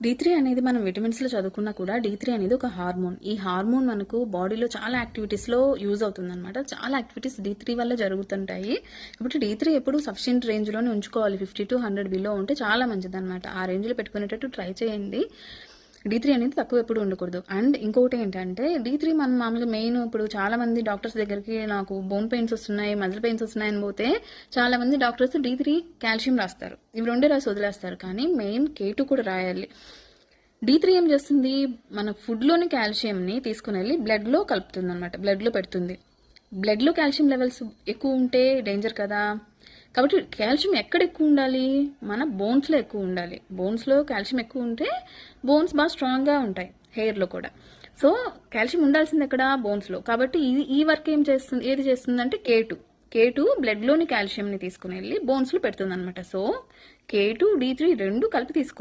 D3 అనేది మనం విటమిన్స్‌లో చదువుకున్నా కూడా D3 అనేది ఒక హార్మోన్. ఈ హార్మోన్ మనకు బాడీలో చాలా యాక్టివిటీస్‌లో యూజ్ అవుతుందనమాట. చాలా యాక్టివిటీస్ D3 వల్ల జరుగుతుంటాయి. కాబట్టి D3 ఎప్పుడు సఫిషియెంట్ రేంజ్‌లోనే ఉంచుకోవాలి. 50-100 బిలో ఉంటే చాలా మంచిదనమాట. ఆ రేంజ్‌లో పెట్టుకునేటట్టు ట్రై చేయండి. D3 అనేది తక్కువ ఎప్పుడు ఉండకూడదు. అండ్ ఇంకొకటి ఏంటంటే D3 మనం మామూలుగా మెయిన్ ఇప్పుడు చాలా మంది డాక్టర్స్ దగ్గరికి నాకు బోన్ పెయిన్స్ వస్తున్నాయి, మజిల్ పెయిన్స్ వస్తున్నాయని పోతే చాలా మంది డాక్టర్స్ D3 కాల్షియం రాస్తారు. ఇవి రెండే రాసి వదిలేస్తారు. కానీ మెయిన్ K2 కూడా రాయాలి. D3 ఏం చేస్తుంది, మన ఫుడ్లోని కాల్షియంని తీసుకుని వెళ్ళి బ్లడ్లో కలుపుతుంది అనమాట, బ్లడ్లో పెడుతుంది. బ్లడ్లో కాల్షియం లెవెల్స్ ఎక్కువ ఉంటే డేంజర్ కదా. కాబట్టి కాల్షియం ఎక్కడ ఎక్కువ ఉండాలి, మన బోన్స్లో ఎక్కువ ఉండాలి. బోన్స్లో కాల్షియం ఎక్కువ ఉంటే బోన్స్ బాగా స్ట్రాంగ్గా ఉంటాయి, హెయిర్లో కూడా. సో కాల్షియం ఉండాల్సింది ఎక్కడ, బోన్స్లో. కాబట్టి ఈ వర్క్ ఏది చేస్తుందంటే K2 బ్లడ్లోని కాల్షియంని తీసుకుని వెళ్ళి బోన్స్లో పెడుతుంది అనమాట. సో K2 D3 రెండు కలిపి తీసుకోవాలి.